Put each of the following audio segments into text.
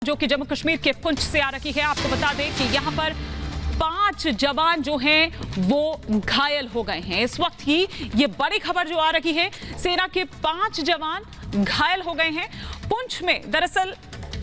जो कि जम्मू कश्मीर के पुंछ से आ रही है। आपको बता दें कि यहाँ पर 5 जवान जो हैं वो घायल हो गए हैं। इस वक्त ही ये बड़ी खबर जो आ रही है, सेना के 5 जवान घायल हो गए हैं। पुंछ में दरअसल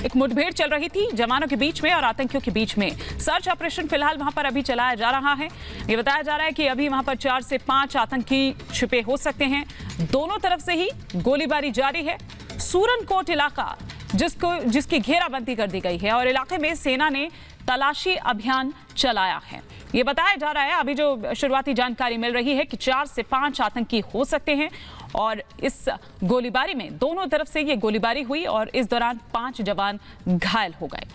एक मुठभेड़ चल रही थी जवानों के बीच में और आतंकियों के बीच में। सर्च ऑपरेशन फिलहाल वहां पर अभी चलाया जा रहा है। ये बताया जा रहा है कि अभी वहां पर 4 से 5 आतंकी छिपे हो सकते हैं। दोनों तरफ से ही गोलीबारी जारी है। सूरनकोट इलाका जिसकी घेराबंदी कर दी गई है और इलाके में सेना ने तलाशी अभियान चलाया है। ये बताया जा रहा है, अभी जो शुरुआती जानकारी मिल रही है कि 4 से 5 आतंकी हो सकते हैं और इस गोलीबारी में दोनों तरफ से ये गोलीबारी हुई और इस दौरान 5 जवान घायल हो गए।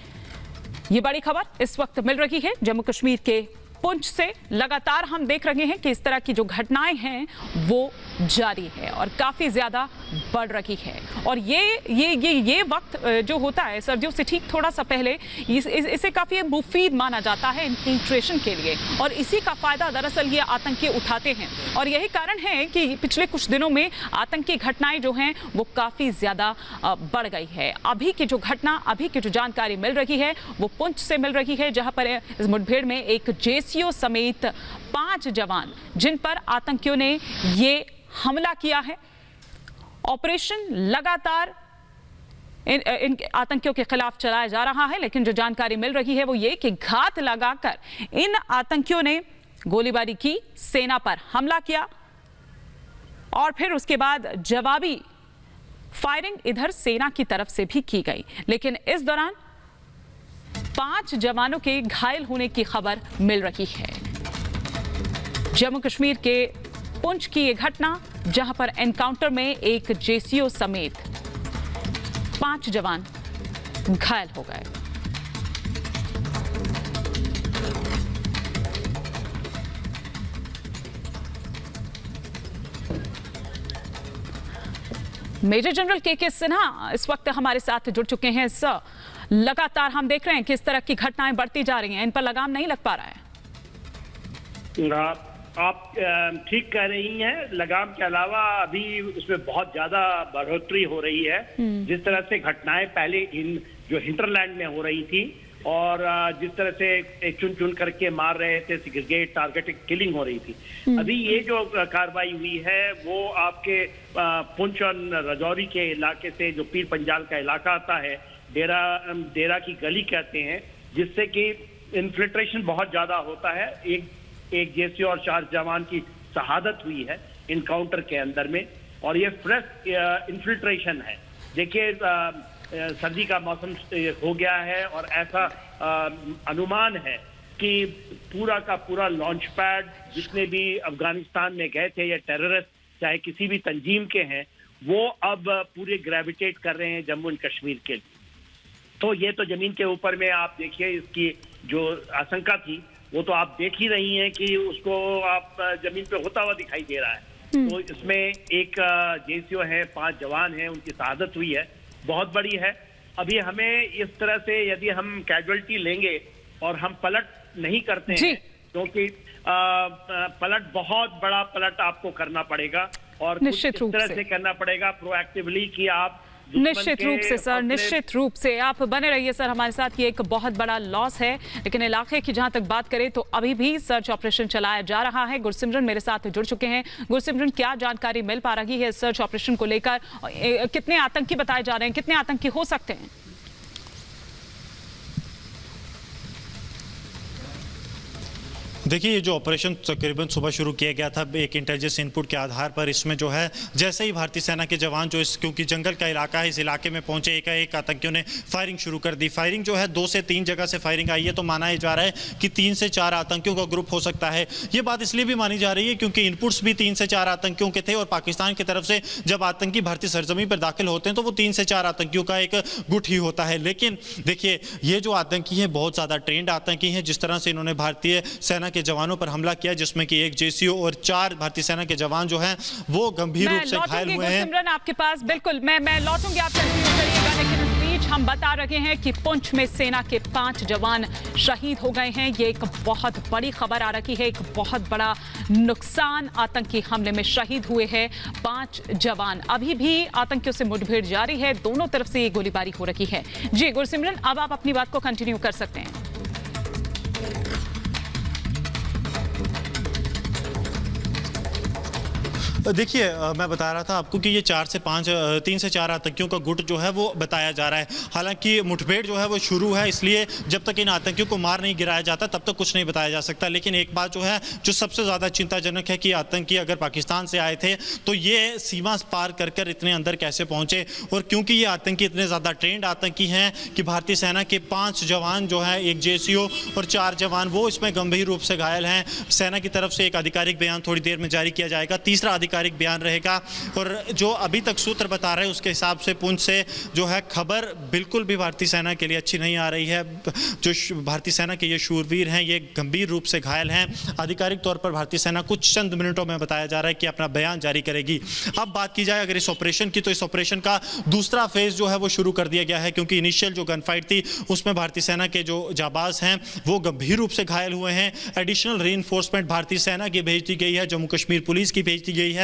ये बड़ी खबर इस वक्त मिल रही है जम्मू कश्मीर के पुंछ से। लगातार हम देख रहे हैं कि इस तरह की जो घटनाएं हैं वो जारी है और काफी ज्यादा बढ़ रही है। और ये वक्त जो होता है सर्दियों से ठीक थोड़ा सा पहले, इसे काफी मुफीद माना जाता है इन्फिल्ट्रेशन के लिए और इसी का फायदा दरअसल ये आतंकी उठाते हैं। और यही कारण है कि पिछले कुछ दिनों में आतंकी घटनाएं जो हैं वो काफी ज्यादा बढ़ गई है। अभी की जो जानकारी मिल रही है वो पुंछ से मिल रही है, जहां पर इस मुठभेड़ में एक जेसीओ समेत 5 जवान जिन पर आतंकियों ने ये हमला किया है। ऑपरेशन लगातार इन आतंकियों के खिलाफ चलाया जा रहा है, लेकिन जो जानकारी मिल रही है वो ये कि घात लगाकर इन आतंकियों ने गोलीबारी की, सेना पर हमला किया और फिर उसके बाद जवाबी फायरिंग इधर सेना की तरफ से भी की गई। लेकिन इस दौरान 5 जवानों के घायल होने की खबर मिल रही है। जम्मू कश्मीर के पुंछ की यह घटना, जहां पर एनकाउंटर में एक जेसीओ समेत 5 जवान घायल हो गए। मेजर जनरल के सिन्हा इस वक्त हमारे साथ जुड़ चुके हैं। सर, लगातार हम देख रहे हैं कि इस तरह की घटनाएं बढ़ती जा रही हैं, इन पर लगाम नहीं लग पा रहा है। आप ठीक कह रही हैं। लगाम के अलावा अभी उसमें बहुत ज्यादा बढ़ोतरी हो रही है। जिस तरह से घटनाएं पहले जो हिंटरलैंड में हो रही थी और जिस तरह से चुन चुन करके मार रहे थे, सेग्रीगेट टारगेटेड किलिंग हो रही थी, अभी ये जो कार्रवाई हुई है वो आपके पुंछ और राजौरी के इलाके से, जो पीर पंजाल का इलाका आता है, डेरा की गली कहते हैं, जिससे कि इन्फिल्ट्रेशन बहुत ज्यादा होता है। एक जेसीओ और 4 जवान की शहादत हुई है इनकाउंटर के अंदर में और ये फ्रेश इन्फिल्ट्रेशन है। देखिए, सर्दी का मौसम हो गया है और ऐसा अनुमान है कि पूरा का पूरा लॉन्च पैड जितने भी अफगानिस्तान में गए थे या टेररिस्ट चाहे किसी भी तंजीम के हैं, वो अब पूरे ग्रेविटेट कर रहे हैं जम्मू एंड कश्मीर के लिए। तो ये तो जमीन के ऊपर में आप देखिए, इसकी जो आशंका थी वो तो आप देख ही रही हैं कि उसको आप जमीन पे होता हुआ दिखाई दे रहा है। तो इसमें एक जेसीओ है, 5 जवान हैं, उनकी शहादत हुई है, बहुत बड़ी है। अभी हमें इस तरह से यदि हम कैजुअलिटी लेंगे और हम पलट नहीं करते हैं, क्योंकि पलट बहुत बड़ा पलट आपको करना पड़ेगा और निश्चित रूप तरह से करना पड़ेगा प्रोएक्टिवली कि आप निश्चित रूप से सर, निश्चित रूप से आप बने रहिए सर हमारे साथ। ये एक बहुत बड़ा लॉस है, लेकिन इलाके की जहां तक बात करें तो अभी भी सर्च ऑपरेशन चलाया जा रहा है। गुरसिमरन मेरे साथ जुड़ चुके हैं। गुरसिमरन, क्या जानकारी मिल पा रही है सर्च ऑपरेशन को लेकर? कितने आतंकी बताए जा रहे हैं, कितने आतंकी हो सकते हैं? देखिए, ये जो ऑपरेशन तकरीबन सुबह शुरू किया गया था एक इंटेलिजेंस इनपुट के आधार पर, इसमें जो है जैसे ही भारतीय सेना के जवान जो क्योंकि जंगल का इलाका है, इस इलाके में पहुंचे, एक आतंकियों ने फायरिंग शुरू कर दी। फायरिंग जो है 2 से 3 जगह से फायरिंग आई है, तो माना जा रहा है कि 3 से 4 आतंकियों का ग्रुप हो सकता है। ये बात इसलिए भी मानी जा रही है क्योंकि इनपुट्स भी 3 से 4 आतंकियों के थे और पाकिस्तान की तरफ से जब आतंकी भारतीय सरजमीन पर दाखिल होते हैं तो वो 3 से 4 आतंकियों का एक गुट ही होता है। लेकिन देखिए, ये जो आतंकी हैं बहुत ज़्यादा ट्रेंड आतंकी हैं। जिस तरह से इन्होंने भारतीय सेना के जवानों पर हमला किया, जिसमें कि एक जेसीओ और 4 भारतीय सेना के जवान जो हैं वो गंभीर रूप से घायल हुए हैं। आपके पास बिल्कुल मैं लौटूंगी, आप कंटिन्यू करिएगा, लेकिन इस बीच बीच हम बता रहे हैं कि पुंछ में सेना के 5 जवान शहीद हो गए हैं। ये एक बहुत बड़ी खबर आ रही है। एक बहुत बड़ा नुकसान आतंकी हमले में शहीद हुए हैं 5 जवान। अभी भी आतंकियों से मुठभेड़ जारी है, दोनों तरफ से ये गोलीबारी हो रही है। जी गुरसिमरन, अब आप अपनी बात को कंटिन्यू कर सकते हैं। देखिए, मैं बता रहा था आपको कि ये 3 से 4 आतंकियों का गुट जो है वो बताया जा रहा है। हालांकि मुठभेड़ जो है वो शुरू है, इसलिए जब तक इन आतंकियों को मार नहीं गिराया जाता तब तक कुछ नहीं बताया जा सकता। लेकिन एक बात जो है, जो सबसे ज़्यादा चिंताजनक है कि आतंकी अगर पाकिस्तान से आए थे तो ये सीमा पार कर कर इतने अंदर कैसे पहुँचे। और क्योंकि ये आतंकी इतने ज़्यादा ट्रेंड आतंकी हैं कि भारतीय सेना के 5 जवान जो है, एक JCO और 4 जवान वो इसमें गंभीर रूप से घायल हैं। सेना की तरफ से एक आधिकारिक बयान थोड़ी देर में जारी किया जाएगा, तीसरा आधिकारिक बयान रहेगा। और जो अभी तक सूत्र बता रहे हैं उसके हिसाब से पुंछ से जो है खबर बिल्कुल भी भारतीय सेना के लिए अच्छी नहीं आ रही है। जो भारतीय सेना के ये शूरवीर हैं ये गंभीर रूप से घायल हैं। आधिकारिक तौर पर भारतीय सेना कुछ चंद मिनटों में बताया जा रहा है कि अपना बयान जारी करेगी। अब बात की जाए अगर इस ऑपरेशन की, तो इस ऑपरेशन का दूसरा फेज जो है वो शुरू कर दिया गया है, क्योंकि इनिशियल जो गन फाइट थी उसमें भारतीय सेना के जो जाबाज हैं वो गंभीर रूप से घायल हुए हैं। एडिशनल रीइंफोर्समेंट भारतीय सेना की भेज दी गई है, जम्मू कश्मीर पुलिस की भेज दी गई है।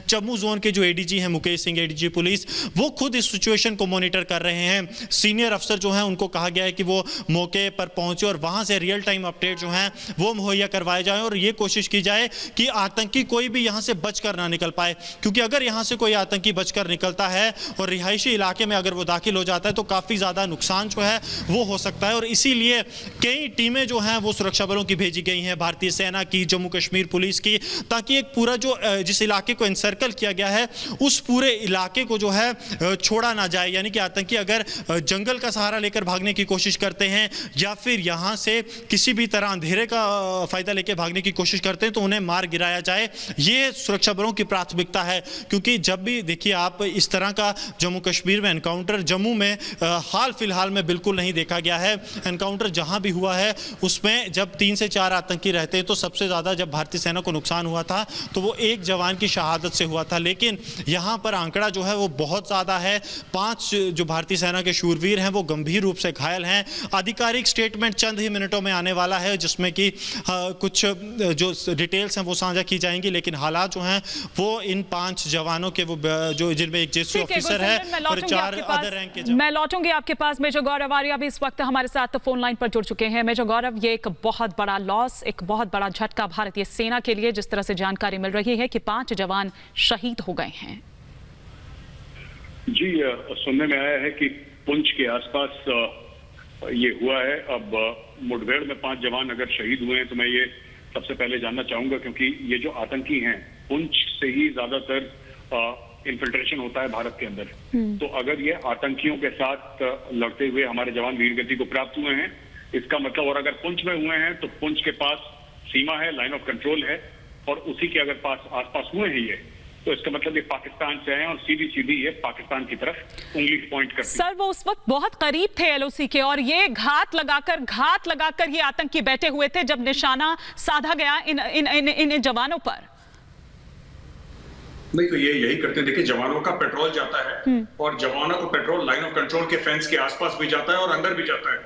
जम्मू जोन के जो ADG हैं मुकेश सिंह, ADG पुलिस, वो खुद इस सिचुएशन को मॉनिटर कर रहे हैं। सीनियर अफसर जो हैं उनको कहा गया है कि वो मौके पर पहुंचे और वहां से रियल टाइम अपडेट जो हैं वो मुहैया करवाए जाएं और ये कोशिश की जाए कि आतंकी कोई भी यहां से बचकर ना निकल पाए। क्योंकि अगर यहां से कोई आतंकी बचकर निकलता है और रिहायशी इलाके में अगर वो दाखिल हो जाता है तो काफ़ी ज़्यादा नुकसान जो है वो हो सकता है। और इसीलिए कई टीमें जो हैं वो सुरक्षा बलों की भेजी गई हैं, भारतीय सेना की, जम्मू कश्मीर पुलिस की, ताकि एक पूरा जो जिस इलाके को सर्कल किया गया है उस पूरे इलाके को जो है छोड़ा ना जाए। यानी कि आतंकी अगर जंगल का सहारा लेकर भागने की कोशिश करते हैं या फिर यहां से किसी भी तरह अंधेरे का फायदा लेकर भागने की कोशिश करते हैं तो उन्हें मार गिराया जाए। ये सुरक्षा बलों की प्राथमिकता है। क्योंकि जब भी देखिए आप इस तरह का जम्मू कश्मीर में एनकाउंटर जम्मू में हाल फिलहाल में बिल्कुल नहीं देखा गया है। एनकाउंटर जहां भी हुआ है उसमें जब 3 से 4 आतंकी रहते हैं तो सबसे ज्यादा जब भारतीय सेना को नुकसान हुआ था तो वो एक जवान की शहादत से हुआ था। लेकिन यहां पर आंकड़ा जो है वो बहुत ज्यादा है। 5 जो भारतीय सेना के शूरवीर हैं वो गंभीर रूप से घायल हैं। आधिकारिक स्टेटमेंट चंद ही मिनटों में आने वाला है जिसमें कि कुछ जो डिटेल्स हैं वो साझा की जाएंगी। लेकिन हालात जो हैं वो इन 5 जवानों के वो जो जिनमें एक JCO ऑफिसर है और 4 अदर रैंक के। मैं लौटूंगी आपके पास। मेजर गौरव आर्या भी इस वक्त हमारे साथ फोन लाइन पर जुड़ चुके हैं। मेजर गौरव, ये एक बहुत बड़ा लॉस, एक बहुत बड़ा झटका भारतीय सेना के लिए, जिस तरह से जानकारी मिल रही है कि 5 जवान शहीद हो गए हैं। जी, सुनने में आया है कि पुंछ के आसपास ये हुआ है। अब मुठभेड़ में 5 जवान अगर शहीद हुए हैं तो मैं ये सबसे पहले जानना चाहूंगा, क्योंकि ये जो आतंकी हैं पुंछ से ही ज्यादातर इन्फिल्ट्रेशन होता है भारत के अंदर। तो अगर ये आतंकियों के साथ लड़ते हुए हमारे जवान वीरगति को प्राप्त हुए हैं, इसका मतलब, और अगर पुंछ में हुए हैं तो पुंछ के पास सीमा है, लाइन ऑफ कंट्रोल है, और उसी के अगर आसपास हुए हैं ये, तो इसका मतलब ये पाकिस्तान से आए और सीधी ये पाकिस्तान की तरफ उंगली पॉइंट करते हैं। सर, वो उस वक्त बहुत करीब थे LOC के और ये घात लगाकर ये आतंकी बैठे हुए थे जब निशाना साधा गया इन जवानों पर। नहीं तो ये यही करते हैं। देखिए, जवानों का पेट्रोल जाता है और जवानों को पेट्रोल लाइन ऑफ कंट्रोल के फेंस के आसपास भी जाता है और अंदर भी जाता है।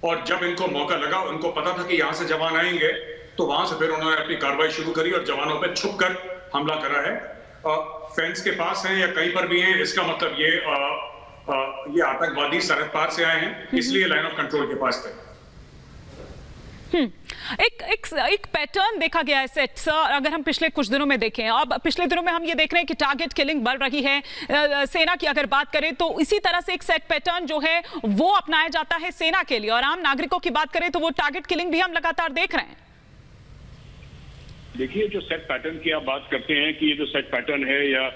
और जब इनको मौका लगा, उनको पता था कि यहाँ से जवान आएंगे, तो वहां से फिर उन्होंने अपनी कार्रवाई शुरू करी और जवानों पर छुप कर हमला करा है। फेंस के पास हैं या कहीं पर भी हैं, इसका मतलब ये आतंकवादी सरहद पार से आए हैं, इसलिए लाइन ऑफ कंट्रोल के पास थे। एक पैटर्न देखा गया है सेट सर, अगर हम पिछले कुछ दिनों में देखें। अब पिछले दिनों में हम ये देख रहे हैं कि टारगेट किलिंग बढ़ रही है। सेना की अगर बात करें तो इसी तरह से एक सेट पैटर्न जो है वो अपनाया जाता है सेना के लिए, और आम नागरिकों की बात करें तो वो टारगेट किलिंग भी हम लगातार देख रहे हैं। देखिए, जो सेट पैटर्न की आप बात करते हैं कि ये जो सेट पैटर्न है, या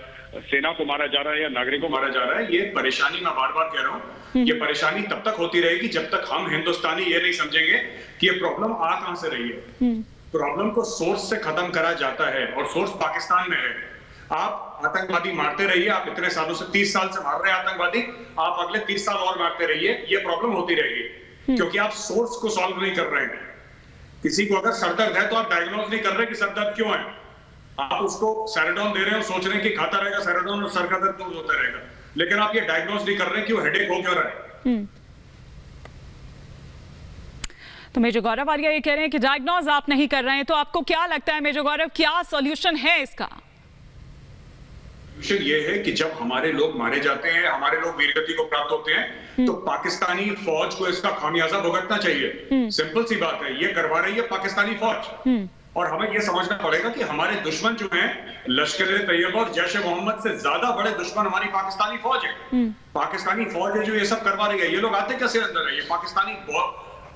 सेना को मारा जा रहा है या नागरिकों को मारा जा रहा है, ये परेशानी मैं बार बार कह रहा हूँ, ये परेशानी तब तक होती रहेगी जब तक हम हिंदुस्तानी ये नहीं समझेंगे कि ये प्रॉब्लम आ कहां से रही है। प्रॉब्लम को सोर्स से खत्म करा जाता है और सोर्स पाकिस्तान में है। आप आतंकवादी मारते रहिए, आप इतने सालों से 30 साल से मार रहे हैं आतंकवादी, आप अगले 30 साल और मारते रहिए, ये प्रॉब्लम होती रहेगी क्योंकि आप सोर्स को सॉल्व नहीं कर रहे हैं। किसी को अगर सरदर्द है तो आप डायग्नोज नहीं कर रहे कि सरदर्द क्यों है, आप उसको सैराडोन दे रहे हो, सोच रहे हैं कि खाता रहेगा सैराडोन और सर का दर्द दूर होता रहेगा, लेकिन आप ये डायग्नोज नहीं कर रहे कि वो हेडेक हो क्यों रहा है। तो मेजर गौरव आर्या ये कह रहे हैं कि डायग्नोज आप नहीं कर रहे हैं, तो आपको क्या लगता है मेजर गौरव, क्या सॉल्यूशन है इसका? सॉल्यूशन ये है कि जब हमारे लोग मारे जाते हैं, हमारे लोग वीरगति को प्राप्त होते हैं, तो पाकिस्तानी फौज को इसका खामियाजा भुगतना चाहिए। सिंपल सी बात है, ये करवा रही है पाकिस्तानी फौज। और हमें ये समझना पड़ेगा कि हमारे दुश्मन जो हैं, लश्कर तैयबा और जैश ए मोहम्मद से ज्यादा बड़े दुश्मन हमारी पाकिस्तानी फौज है। पाकिस्तानी फौज है जो ये सब करवा रही है। ये लोग आते कैसे अंदर है? ये पाकिस्तानी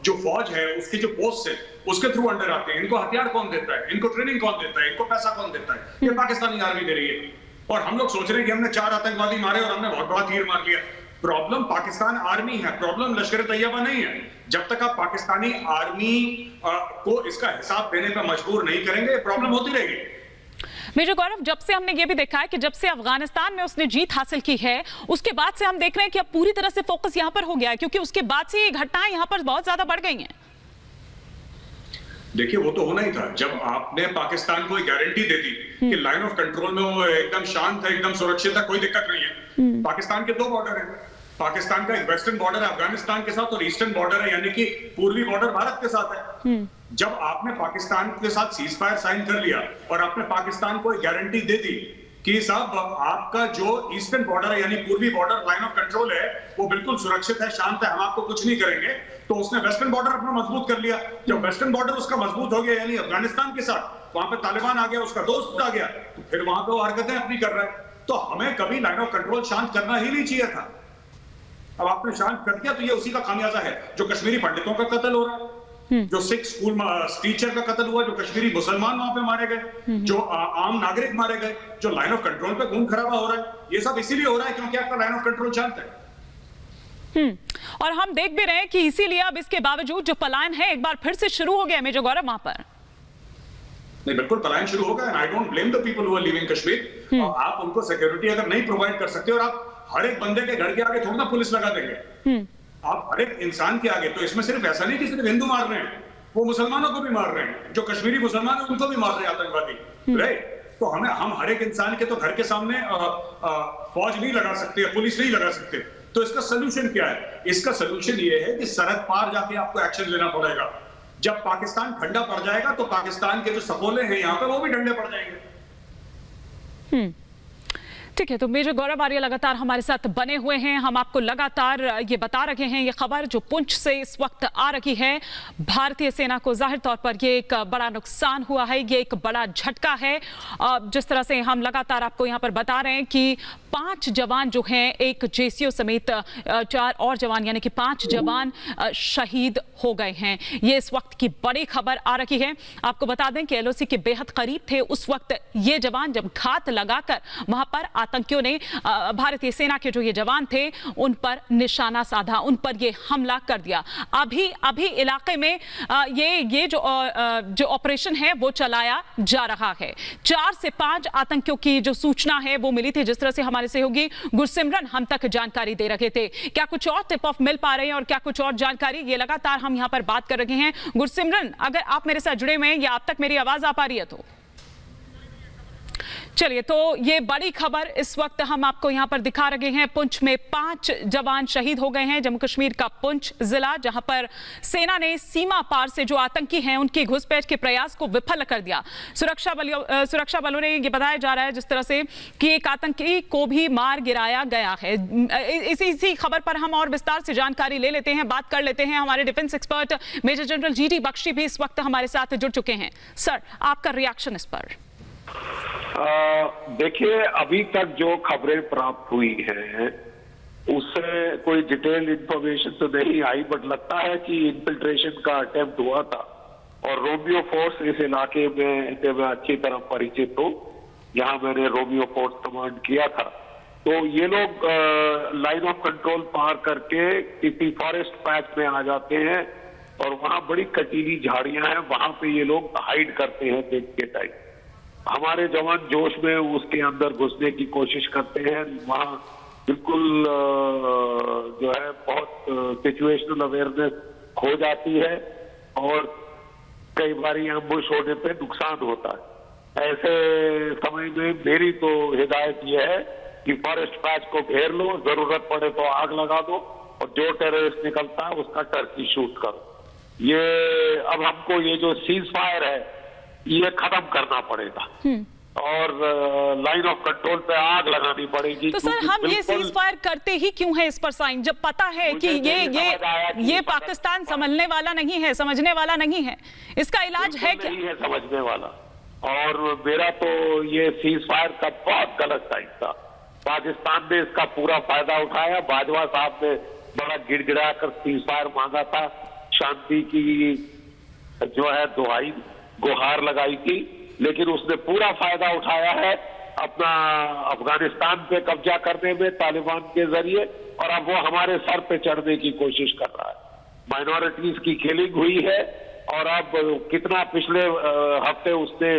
जो फौज है उसकी जो पोस्ट है उसके थ्रू अंडर आते हैं। इनको हथियार कौन देता है? इनको ट्रेनिंग कौन देता है? इनको पैसा कौन देता है? ये पाकिस्तानी आर्मी दे रही है। और हम लोग सोच रहे हैं कि हमने 4 आतंकवादी मारे और हमने बहुत बड़ा तीर मार लिया। प्रॉब्लम पाकिस्तान आर्मी है, प्रॉब्लम लश्कर तैयबा नहीं है। जब तक आप पाकिस्तानी आर्मी को इसका हिसाब देने पर मजबूर नहीं करेंगे, प्रॉब्लम होती रहेगी। मेजर गौरव, जब से हमने ये भी देखा है कि जब से अफगानिस्तान में उसने जीत हासिल की है, उसके बाद से हम देख रहे हैं कि अब पूरी तरह से फोकस यहाँ पर हो गया है, क्योंकि उसके बाद से ये घटनाएं यहाँ पर बहुत ज्यादा बढ़ गई हैं। देखिए, वो तो होना ही था। जब आपने पाकिस्तान को एक गारंटी दे दी कि लाइन ऑफ कंट्रोल में वो एकदम शांत है, एकदम सुरक्षित है, कोई दिक्कत नहीं है। पाकिस्तान के 2 बॉर्डर हैं। पाकिस्तान का एक वेस्टर्न बॉर्डर है अफगानिस्तान के साथ और ईस्टर्न बॉर्डर है, यानी कि पूर्वी बॉर्डर भारत के साथ है। जब आपने पाकिस्तान के साथ सीज फायर साइन कर लिया और आपने पाकिस्तान को एक गारंटी दे दी कि साहब आपका जो ईस्टर्न बॉर्डर है यानी पूर्वी बॉर्डर लाइन ऑफ कंट्रोल है वो बिल्कुल सुरक्षित है, शांत है, हम आपको कुछ नहीं करेंगे, तो उसने वेस्टर्न बॉर्डर अपना मजबूत कर लिया। जब वेस्टर्न बॉर्डर उसका मजबूत हो गया यानी अफगानिस्तान के साथ, वहां पे तालिबान आ गया, उसका दोस्त आ गया, तो फिर वहां पे वो हरकतें अपनी कर रहा है। तो हमें कभी लाइन ऑफ कंट्रोल शांत करना ही नहीं चाहिए था। अब आपने शांत कर दिया तो ये उसी का खामियाजा है। जो कश्मीरी पंडितों का कत्ल हो रहा है, जो सिख स्कूल टीचर का कत्ल हुआ, जो कश्मीरी मुसलमान वहां पे मारे गए, जो आम नागरिक मारे गए, जो लाइन ऑफ कंट्रोल पे खून खराबा हो रहा है, ये सब इसीलिए हो रहा है क्योंकि आपका लाइन ऑफ कंट्रोल शांत है। और हम देख भी रहे हैं कि इसीलिए अब इसके बावजूद जो पलायन है एक बार फिर से शुरू हो गया मेजर गौरव वहां पर। नहीं, बिल्कुल पलायन शुरू होगा। And I don't blame the people who are living Kashmir. आप उनको सिक्योरिटी अगर नहीं प्रोवाइड कर सकते, और आप हर एक बंदे के घर के आगे थोड़ा ना पुलिस लगा देंगे, आप हर एक इंसान के आगे, तो इसमें सिर्फ ऐसा नहीं कि सिर्फ हिंदू मार रहे हैं, वो मुसलमानों को भी मार रहे हैं, जो कश्मीरी मुसलमान है उनको भी मार रहे हैं आतंकवादी, राइट? तो हम हर एक इंसान के तो घर के सामने फौज नहीं लगा सकते, पुलिस नहीं लगा सकते। तो इसका सोल्यूशन क्या है? इसका सोल्यूशन ये है कि सरहद पार जाके आपको एक्शन लेना पड़ेगा। जब पाकिस्तान ठंडा पड़ जाएगा तो पाकिस्तान के जो सपोले हैं यहाँ पे वो भी ठंडे पड़ जाएंगे। ठीक है, तो मेजर गौरव आर्या लगातार हमारे साथ बने हुए हैं। हम आपको लगातार ये बता रहे हैं, ये खबर जो पुंछ से इस वक्त आ रही है, भारतीय सेना को जाहिर तौर पर ये एक बड़ा नुकसान हुआ है, ये एक बड़ा झटका है। जिस तरह से हम लगातार आपको यहाँ पर बता रहे हैं कि 5 जवान जो हैं, एक जेसीओ समेत 4 और जवान यानी कि 5 जवान शहीद हो गए हैं। ये इस वक्त की बड़ी खबर आ रही है। आपको बता दें कि एलओसी के बेहद करीब थे उस वक्त ये जवान, जब घात लगाकर वहां पर आतंकियों ने, भारतीय सेना के जो ये जवान थे, उन पर निशाना साधा, उन पर ये हमला कर दिया। अभी इलाके में ये जो ऑपरेशन है वो चलाया जा रहा है। 4 से 5 आतंकियों की जो सूचना है वो मिली थी, जिस तरह से हमारे सहयोगी गुरसिमरन हम तक जानकारी दे रहे थे। क्या कुछ और टिप ऑफ मिल पा रहे हैं और क्या कुछ और जानकारी, ये लगातार हम यहाँ पर बात कर रहे हैं। गुरसिमरन, अगर आप मेरे साथ जुड़े हुए हैं या आप तक मेरी आवाज आ पा रही है तो चलिए। तो ये बड़ी खबर इस वक्त हम आपको यहां पर दिखा रहे हैं। पुंछ में 5 जवान शहीद हो गए हैं। जम्मू कश्मीर का पुंछ जिला, जहां पर सेना ने सीमा पार से जो आतंकी हैं उनकी घुसपैठ के प्रयास को विफल कर दिया। सुरक्षा बलों ने ये बताया जा रहा है जिस तरह से कि एक आतंकी को भी मार गिराया गया है। इसी खबर पर हम और विस्तार से जानकारी ले लेते हैं, बात कर लेते हैं। हमारे defence expert major general GD Bakshi भी इस वक्त हमारे साथ जुड़ चुके हैं। सर, आपका रिएक्शन इस पर? देखिए, अभी तक जो खबरें प्राप्त हुई हैं उससे कोई डिटेल इंफॉर्मेशन तो नहीं आई, बट लगता है कि इन्फिल्ट्रेशन का अटेम्प्ट हुआ था और रोमियो फोर्स इस इलाके में मैं अच्छी तरह परिचित हूँ, जहां मैंने रोमियो फोर्स कमांड किया था। तो ये लोग लाइन ऑफ कंट्रोल पार करके किसी फॉरेस्ट पैच में आ जाते हैं और वहां बड़ी कटीली झाड़ियां हैं, वहां पे ये लोग हाइड करते हैं दिन के टाइम। हमारे जवान जोश में उसके अंदर घुसने की कोशिश करते हैं। वहां बिल्कुल जो है बहुत सिचुएशनल अवेयरनेस खो जाती है और कई बार एम्बुश होने पे नुकसान होता है। ऐसे समय में मेरी तो हिदायत यह है कि फॉरेस्ट पैच को घेर लो, जरूरत पड़े तो आग लगा दो और जो टेररिस्ट निकलता है उसका टर्की शूट करो। ये अब हमको ये जो सीज फायर है ये खत्म करना पड़ेगा और लाइन ऑफ कंट्रोल पे आग लगानी पड़ेगी। तो सर हम ये सीज फायर करते ही क्यों है इस पर साइन, जब पता है कि ये पाकिस्तान समझने वाला नहीं है, समझने वाला नहीं है, इसका इलाज है क्या? नहीं है समझने वाला। और मेरा तो ये सीज फायर का बहुत गलत टाइम था। पाकिस्तान ने इसका पूरा फायदा उठाया। बाजवा साहब ने बड़ा गिड़गिड़ा कर सीज फायर मांगा था, शांति की जो है दुहाई गुहार लगाई थी, लेकिन उसने पूरा फायदा उठाया है अपना अफगानिस्तान पे कब्जा करने में तालिबान के जरिए, और अब वो हमारे सर पे चढ़ने की कोशिश कर रहा है। माइनॉरिटीज की किलिंग हुई है और अब कितना पिछले हफ्ते उसने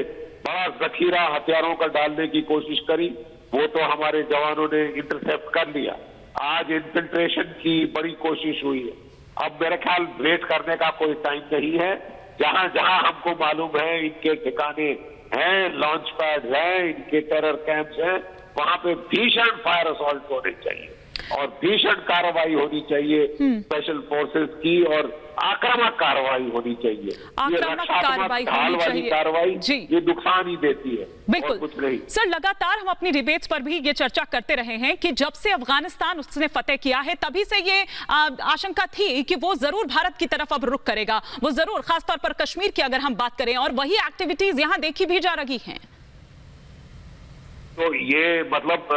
बड़ा जखीरा हथियारों का डालने की कोशिश करी, वो तो हमारे जवानों ने इंटरसेप्ट कर लिया। आज इन्फिल्ट्रेशन की बड़ी कोशिश हुई है। अब मेरे ख्याल वेट करने का कोई टाइम नहीं है। जहां जहां हमको मालूम है इनके ठिकाने हैं, लॉन्च पैड हैं, इनके टेरर कैंप्स हैं, वहां पे भीषण फायर असॉल्ट होने चाहिए और भीषण कार्रवाई होनी चाहिए स्पेशल फोर्सेस की, और आक्रामक कार्रवाई होनी चाहिए। आक्रामक कार्रवाई होनी चाहिए। कार्रवाई जी, ये नुकसान ही देती है, बिल्कुल। कुछ नहीं। सर लगातार हम अपनी डिबेट्स पर भी ये चर्चा करते रहे हैं कि जब से अफगानिस्तान उसने फतेह किया है तभी से ये आशंका थी कि वो जरूर भारत की तरफ अब रुख करेगा, वो जरूर, खासतौर पर कश्मीर की अगर हम बात करें, और वही एक्टिविटीज यहाँ देखी भी जा रही हैं। तो ये मतलब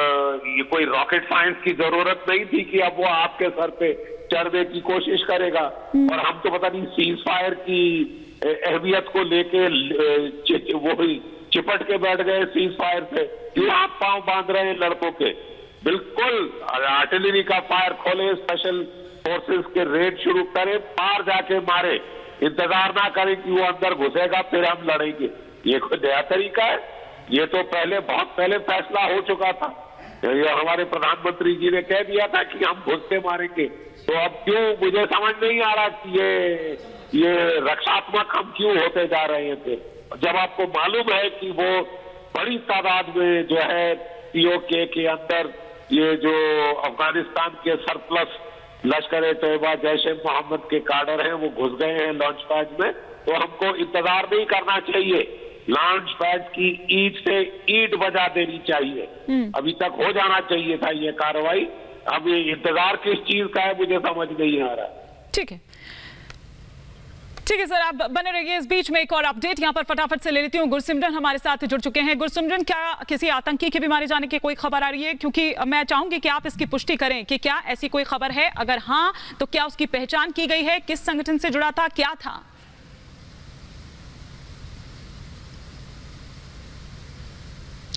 ये कोई रॉकेट साइंस की जरूरत नहीं थी कि अब वो आपके सर पे चढ़ने की कोशिश करेगा। और हम तो पता नहीं सीज फायर की अहमियत को लेके वो ही चिपट के बैठ गए सीज फायर से। क्यों आप पांव बांध रहे हैं लड़कों के? बिल्कुल आर्टिलरी का फायर खोले, स्पेशल फोर्सेस के रेड शुरू करें, पार जाके मारे, इंतजार ना करें कि वो अंदर घुसेगा फिर हम लड़ेंगे। ये कोई नया तरीका है? ये तो पहले, बहुत पहले फैसला हो चुका था। ये हमारे प्रधानमंत्री जी ने कह दिया था कि हम घुस के मारेंगे। तो अब क्यों, मुझे समझ नहीं आ रहा कि ये रक्षात्मक हम क्यों होते जा रहे हैं फिर, जब आपको मालूम है कि वो बड़ी तादाद में जो है पीओके के अंदर ये जो अफगानिस्तान के सरप्लस लश्कर-ए-तैयबा, जैश-ए-मोहम्मद के काडर हैं, वो घुस गए हैं लॉन्च पैड में। तो हमको इंतजार नहीं करना चाहिए, लॉन्च पैड की ईंट से ईंट बजा देनी चाहिए। अभी तक हो जाना चाहिए था ये कार्रवाई। अब ये इंतजार किस चीज का है मुझे समझ नहीं आ रहा। ठीक है, ठीक है सर, आप बने रहिए। इस बीच में एक और अपडेट यहाँ पर फटाफट से ले लेती हूँ। गुरसिमरन हमारे साथ जुड़ चुके हैं। गुरसिमरन, क्या किसी आतंकी के भी मारे जाने की कोई खबर आ रही है? क्योंकि मैं चाहूंगी कि आप इसकी पुष्टि करें कि क्या ऐसी कोई खबर है, अगर हाँ तो क्या उसकी पहचान की गई है, किस संगठन से जुड़ा था, क्या था?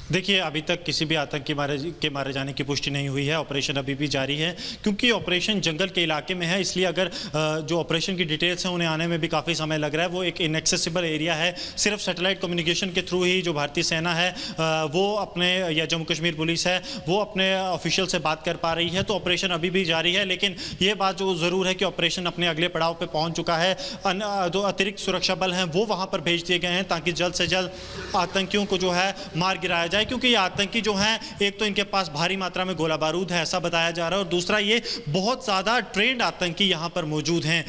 देखिए, अभी तक किसी भी आतंकी के मारे जाने की पुष्टि नहीं हुई है। ऑपरेशन अभी भी जारी है, क्योंकि ऑपरेशन जंगल के इलाके में है, इसलिए अगर जो ऑपरेशन की डिटेल्स हैं उन्हें आने में भी काफ़ी समय लग रहा है। वो एक इनएक्सेसिबल एरिया है, सिर्फ सैटेलाइट कम्युनिकेशन के थ्रू ही जो भारतीय सेना है वो अपने, या जम्मू कश्मीर पुलिस है वो अपने ऑफिशियल से बात कर पा रही है। तो ऑपरेशन अभी भी जारी है, लेकिन ये बात जो ज़रूर है कि ऑपरेशन अपने अगले पड़ाव पर पहुँच चुका है। जो अतिरिक्त सुरक्षा बल हैं वो वहाँ पर भेज दिए गए हैं ताकि जल्द से जल्द आतंकियों को जो है मार गिराया जाए, क्योंकि ये आतंकी जो हैं, एक तो इनके पास भारी मात्रा में गोला बारूद है ऐसा बताया जा रहा है, और दूसरा ये बहुत ज्यादा ट्रेंड आतंकी यहाँ पर मौजूद हैं।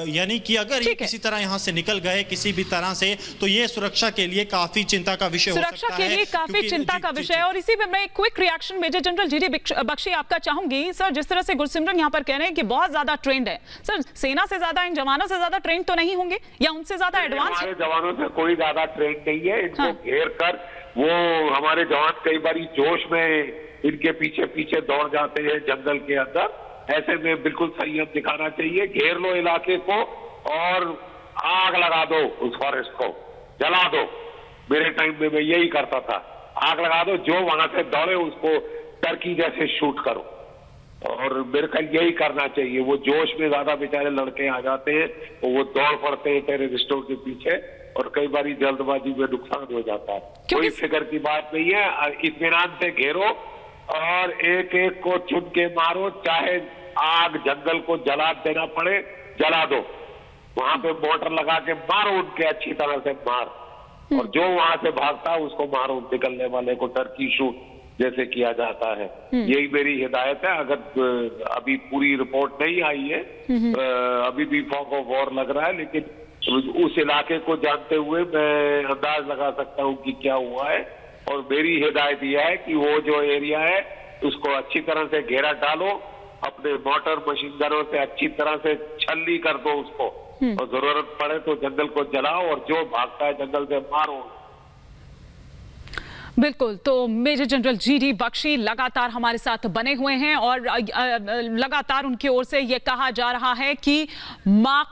यानी कि अगर ये किसी तरह यहाँ से निकल गए किसी भी तरह से, तो ये सुरक्षा के लिए काफी चिंता का विषय हो सकता है। सुरक्षा के लिए काफी चिंता का विषय है। और इसी में मैं एक quick reaction major general GD Bakshi आपका चाहूंगी। सर, जिस तरह से गुरसिमरन यहाँ पर कह रहे हैं कि बहुत ज्यादा ट्रेंड है, सर सेना से ज्यादा इन जवानों से ज्यादा ट्रेंड तो नहीं होंगे, या उनसे ज्यादा एडवांस है? जवानों से कोई ज्यादा ट्रेंड नहीं है। इनको घेर कर वो हमारे जवान कई बारी जोश में इनके पीछे पीछे दौड़ जाते हैं जंगल के अंदर। ऐसे में बिल्कुल संयम दिखाना चाहिए। घेर लो इलाके को और आग लगा दो, उस फॉरेस्ट को जला दो। मेरे टाइम में मैं यही करता था, आग लगा दो, जो वहां से दौड़े उसको टर्की जैसे शूट करो। और मेरे ख्याल यही करना चाहिए। वो जोश में ज्यादा बेचारे लड़के आ जाते हैं, वो दौड़ पड़ते हैं टेररिस्टों के पीछे, और कई बारी जल्दबाजी में नुकसान हो जाता है। कोई फिक्र की बात नहीं है। इत्मीनान से घेरो और एक एक को चुन के मारो, चाहे आग जंगल को जला देना पड़े जला दो। वहां पे मोटर लगा के मारो उनके, अच्छी तरह से मार, और जो वहां से भागता है उसको मारो, निकलने वाले को टर्की शूट। जैसे किया जाता है। यही मेरी हिदायत है। अगर अभी पूरी रिपोर्ट नहीं आई है, अभी भी फॉग ऑफ वॉर लग रहा है, लेकिन उस इलाके को जानते हुए मैं अंदाज लगा सकता हूँ कि क्या हुआ है। और मेरी हिदायत यह है कि वो जो एरिया है उसको अच्छी तरह से घेरा डालो, अपने मोटर मशीन गनों से अच्छी तरह से छलनी कर दो उसको, और जरूरत पड़े तो जंगल को जलाओ और जो भागता है जंगल से मारो। बिल्कुल, तो मेजर जनरल जीडी बख्शी लगातार हमारे साथ बने हुए हैं और लगातार उनकी ओर से यह कहा जा रहा है कि